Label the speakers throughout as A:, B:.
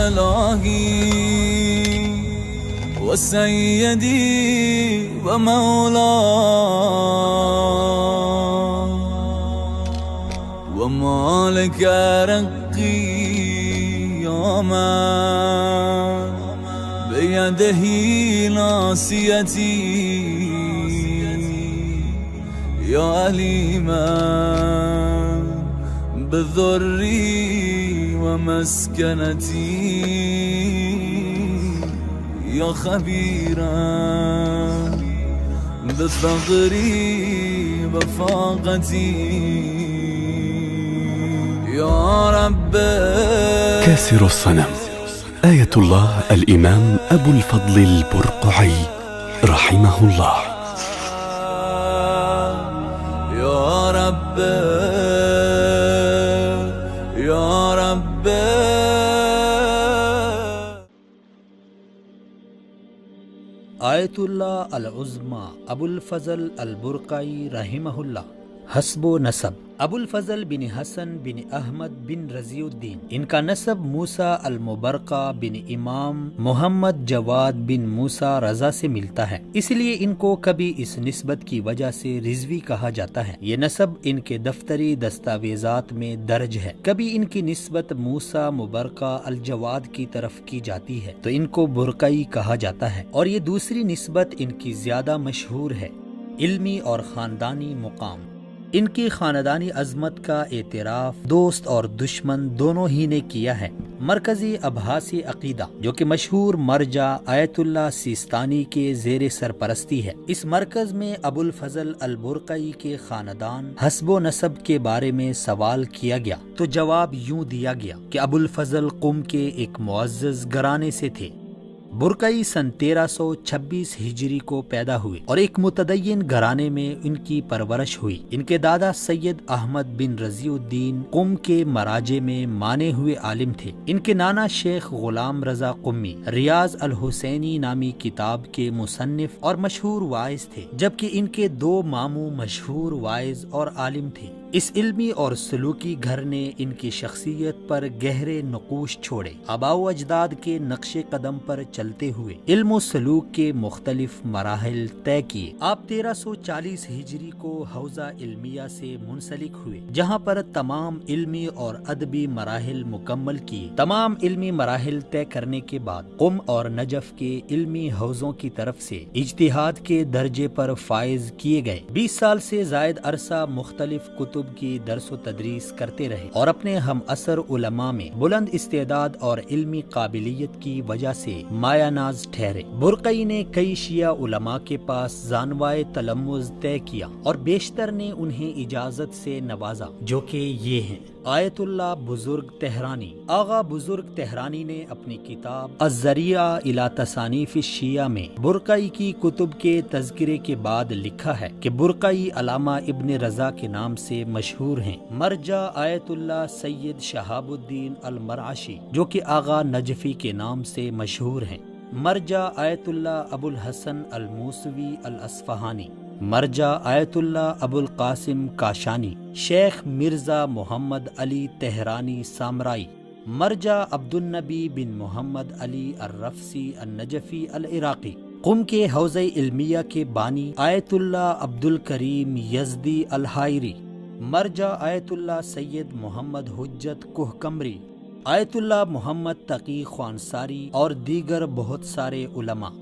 A: إلهي وسيدي ومولاي ومالك رقي يا من بيده ناصيتي يا عليما بذري ومسكنتي يا خبيرا بفقري وفاقتي يا رب.
B: كاسر الصنم آية الله الإمام أبو الفضل البرقعي رحمه الله.
A: يا رب يا رب.
C: آیت اللہ العظمی ابو الفضل البرقعی رحمہ اللہ. حسب و نسب ابو الفضل بن حسن بن احمد بن رضی الدین. ان کا نسب موسیٰ المبرقہ بن امام محمد جواد بن موسیٰ رضا سے ملتا ہے، اس لیے ان کو کبھی اس نسبت کی وجہ سے رضوی کہا جاتا ہے. یہ نسب ان کے دفتری دستاویزات میں درج ہے. کبھی ان کی نسبت موسیٰ مبرقہ الجواد کی طرف کی جاتی ہے تو ان کو برقعی کہا جاتا ہے، اور یہ دوسری نسبت ان کی زیادہ مشہور ہے. علمی اور خاندانی مقام. ان کی خاندانی عظمت کا اعتراف دوست اور دشمن دونوں ہی نے کیا ہے. مرکزی ابحاثی عقیدہ جو کہ مشہور مرجع آیت اللہ سیستانی کے زیر سرپرستی ہے، اس مرکز میں ابو الفضل البرقعی کے خاندان حسب و نسب کے بارے میں سوال کیا گیا تو جواب یوں دیا گیا کہ ابو الفضل قم کے ایک معزز گھرانے سے تھے. برقعی سن 1326 ہجری کو پیدا ہوئے اور ایک متدین گھرانے میں ان کی پرورش ہوئی. ان کے دادا سید احمد بن رضی الدین قم کے مراجع میں مانے ہوئے عالم تھے. ان کے نانا شیخ غلام رضا قمی ریاض الحسینی نامی کتاب کے مصنف اور مشہور واعظ تھے، جبکہ ان کے دو ماموں مشہور واعظ اور عالم تھے. اس علمی اور سلوکی گھر نے ان کی شخصیت پر گہرے نقوش چھوڑے. آباء و اجداد کے نقش قدم پر چلتے ہوئے علم و سلوک کے مختلف مراحل طے کیے. آپ 1340 ہجری کو حوزہ علمیہ سے منسلک ہوئے، جہاں پر تمام علمی اور ادبی مراحل مکمل کیے. تمام علمی مراحل طے کرنے کے بعد قم اور نجف کے علمی حوزوں کی طرف سے اجتہاد کے درجے پر فائز کیے گئے. 20 سال سے زائد عرصہ مختلف کتب کی درس و تدریس کرتے رہے اور اپنے ہم عصر علماء میں بلند استعداد اور علمی قابلیت کی وجہ سے مایہ ناز ٹھہرے. برقعی نے کئی شیعہ علماء کے پاس زانوائے تلمذ طے کیا اور بیشتر نے انہیں اجازت سے نوازا، جو کہ یہ ہیں: آیت اللہ بزرگ تہرانی. آغا بزرگ تہرانی نے اپنی کتاب الذریعہ الی تصانیف الشیعہ میں برقعی کی کتب کے تذکرے کے بعد لکھا ہے کہ برقعی علامہ ابن رضا کے نام سے مشہور ہیں. مرجع آیت اللہ سید شہاب الدین المرعشی جو کہ آغا نجفی کے نام سے مشہور ہیں. مرجع آیت اللہ ابو الحسن الموسوی الاصفہانی. مرجع آیت اللہ ابو القاسم کاشانی. شیخ مرزا محمد علی تہرانی سامرائی. مرجع عبد النبی بن محمد علی الرفسی النجفی العراقی. قم کے حوزہ علمیہ کے بانی آیت اللہ عبد الکریم یزدی الحائری. مرجع آیت اللہ سید محمد حجت کوہکمری. آیت اللہ محمد تقی خوانساری اور دیگر بہت سارے علماء.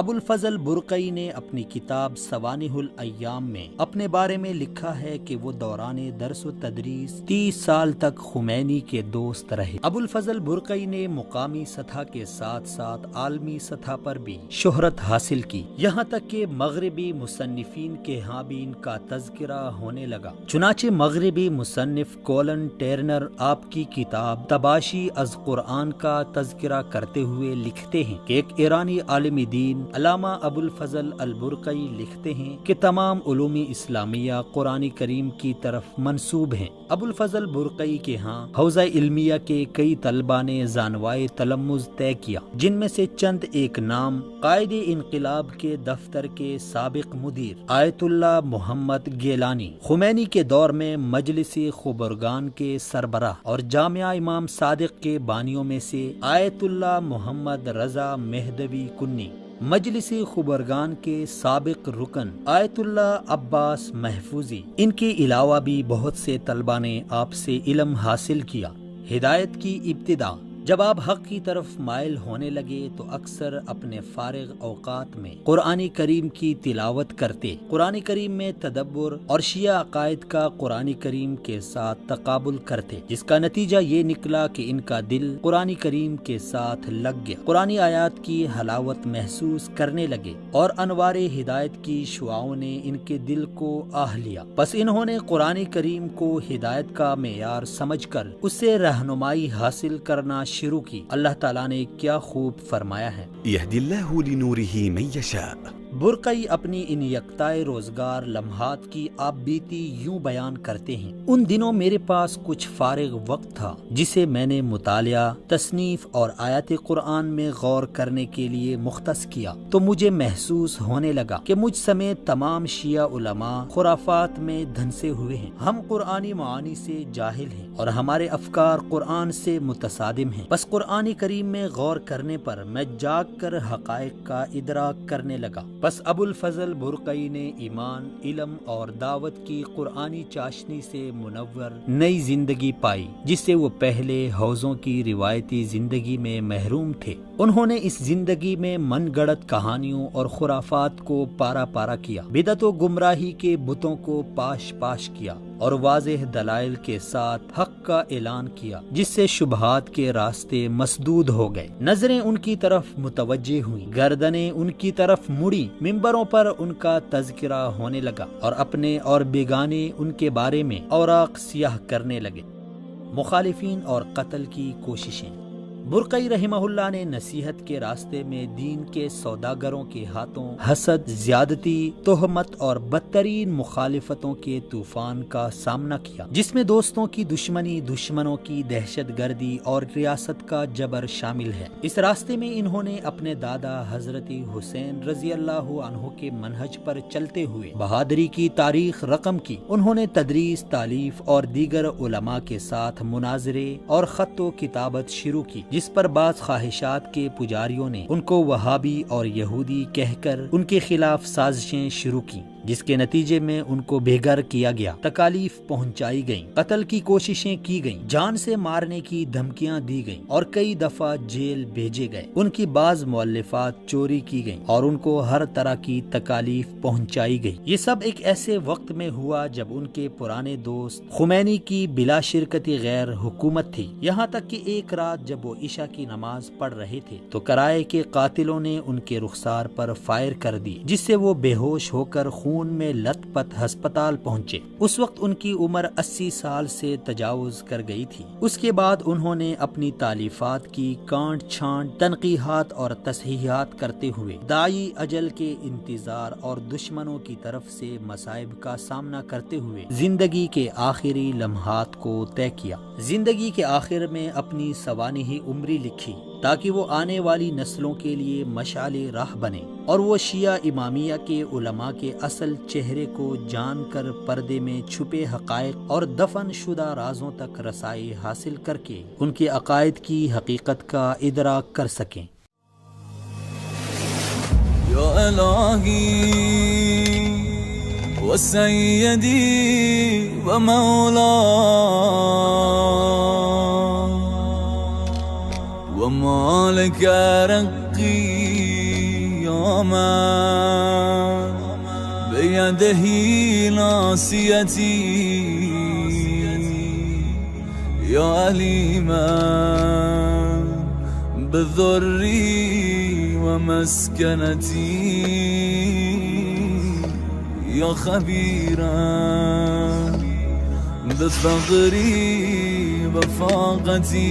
C: ابو الفضل برقعی نے اپنی کتاب سوانح الایام میں اپنے بارے میں لکھا ہے کہ وہ دوران درس و تدریس 30 سال تک خمینی کے دوست رہے. ابو الفضل برقعی نے مقامی سطح کے ساتھ ساتھ عالمی سطح پر بھی شہرت حاصل کی، یہاں تک کہ مغربی مصنفین کے ہاں بھی ان کا تذکرہ ہونے لگا. چنانچہ مغربی مصنف کولن ٹیرنر آپ کی کتاب تباشی از قرآن کا تذکرہ کرتے ہوئے لکھتے ہیں کہ ایک ایرانی عالم دین علامہ ابو الفضل البرقعی لکھتے ہیں کہ تمام علوم اسلامیہ قرآن کریم کی طرف منسوب ہیں۔ ابو الفضل برقعی کے ہاں حوزہ علمیہ کے کئی طلبہ نے زانوائے تلمذ طے کیا، جن میں سے چند ایک نام قائد انقلاب کے دفتر کے سابق مدیر آیت اللہ محمد گیلانی، خمینی کے دور میں مجلس خبرگان کے سربراہ اور جامعہ امام صادق کے بانیوں میں سے آیت اللہ محمد رضا مہدوی کنی، مجلس خبرگان کے سابق رکن آیت اللہ عباس محفوظی، ان کے علاوہ بھی بہت سے طلبہ نے آپ سے علم حاصل کیا۔ ہدایت کی ابتدا: جب آپ حق کی طرف مائل ہونے لگے تو اکثر اپنے فارغ اوقات میں قرآن کریم کی تلاوت کرتے، قرآن کریم میں تدبر اور شیعہ عقائد کا قرآن کریم کے ساتھ تقابل کرتے، جس کا نتیجہ یہ نکلا کہ ان کا دل قرآن کریم کے ساتھ لگ گیا، قرآن آیات کی حلاوت محسوس کرنے لگے اور انوار ہدایت کی شعاعوں نے ان کے دل کو آہ لیا۔ پس انہوں نے قرآن کریم کو ہدایت کا معیار سمجھ کر اس سے رہنمائی حاصل کرنا شروع کی۔ اللہ تعالیٰ نے کیا خوب فرمایا ہے،
B: يهدي الله لنوره من يشاء۔
C: برقعی اپنی ان یکتائے روزگار لمحات کی آپ بیتی یوں بیان کرتے ہیں: ان دنوں میرے پاس کچھ فارغ وقت تھا جسے میں نے مطالعہ، تصنیف اور آیات قرآن میں غور کرنے کے لیے مختص کیا، تو مجھے محسوس ہونے لگا کہ مجھ سمیت تمام شیعہ علماء خرافات میں دھنسے ہوئے ہیں، ہم قرآنی معانی سے جاہل ہیں اور ہمارے افکار قرآن سے متصادم ہیں۔ بس قرآن کریم میں غور کرنے پر میں جاگ کر حقائق کا ادراک کرنے لگا۔ بس ابو الفضل برقعی نے ایمان، علم اور دعوت کی قرآنی چاشنی سے منور نئی زندگی پائی، جس سے وہ پہلے حوضوں کی روایتی زندگی میں محروم تھے۔ انہوں نے اس زندگی میں من گڑت کہانیوں اور خرافات کو پارا پارا کیا، بدعت و گمراہی کے بتوں کو پاش پاش کیا اور واضح دلائل کے ساتھ حق کا اعلان کیا، جس سے شبہات کے راستے مسدود ہو گئے۔ نظریں ان کی طرف متوجہ ہوئیں، گردنیں ان کی طرف مڑی، ممبروں پر ان کا تذکرہ ہونے لگا اور اپنے اور بیگانے ان کے بارے میں اوراق سیاہ کرنے لگے۔ مخالفین اور قتل کی کوششیں: برقعی رحمہ اللہ نے نصیحت کے راستے میں دین کے سوداگروں کے ہاتھوں حسد، زیادتی، تہمت اور بدترین مخالفتوں کے طوفان کا سامنا کیا، جس میں دوستوں کی دشمنی، دشمنوں کی دہشت گردی اور ریاست کا جبر شامل ہے۔ اس راستے میں انہوں نے اپنے دادا حضرت حسین رضی اللہ عنہ کے منہج پر چلتے ہوئے بہادری کی تاریخ رقم کی۔ انہوں نے تدریس، تالیف اور دیگر علماء کے ساتھ مناظرے اور خط و کتابت شروع کی، جس پر بعض خواہشات کے پجاریوں نے ان کو وہابی اور یہودی کہہ کر ان کے خلاف سازشیں شروع کی، جس کے نتیجے میں ان کو بے گھر کیا گیا، تکالیف پہنچائی گئیں، قتل کی کوششیں کی گئیں، جان سے مارنے کی دھمکیاں دی گئیں اور کئی دفعہ جیل بھیجے گئے۔ ان کی بعض مؤلفات چوری کی گئیں اور ان کو ہر طرح کی تکالیف پہنچائی گئی۔ یہ سب ایک ایسے وقت میں ہوا جب ان کے پرانے دوست خمینی کی بلا شرکت غیر حکومت تھی، یہاں تک کہ ایک رات جب وہ عشاء کی نماز پڑھ رہے تھے تو کرائے کے قاتلوں نے ان کے رخسار پر فائر کر دی، جس سے وہ بے ہوش ہو کر خون میں لت پت ہسپتال پہنچے۔ اس وقت ان کی عمر 80 سال سے تجاوز کر گئی تھی۔ اس کے بعد انہوں نے اپنی تالیفات کی کانٹ چھانٹ، تنقیحات اور تصحیحات کرتے ہوئے داعی اجل کے انتظار اور دشمنوں کی طرف سے مصائب کا سامنا کرتے ہوئے زندگی کے آخری لمحات کو طے کیا۔ زندگی کے آخر میں اپنی سوانح عمری لکھی تاکہ وہ آنے والی نسلوں کے لیے مشعل راہ بنے اور وہ شیعہ امامیہ کے علماء کے اصل چہرے کو جان کر پردے میں چھپے حقائق اور دفن شدہ رازوں تک رسائی حاصل کر کے ان کے عقائد کی حقیقت کا ادراک کر سکیں۔
A: یا الہی و سیدی و مولا و مالک رقی یا من بیدہ ناصیتی یا علیما بذری و مسکنتی یا خبیرا بفقری و فاقتی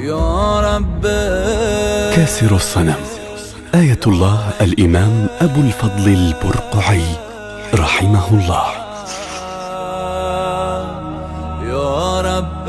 A: يا رب.
B: كاسر الصنم آية الله الإمام أبو الفضل البرقعي رحمه الله.
A: يا رب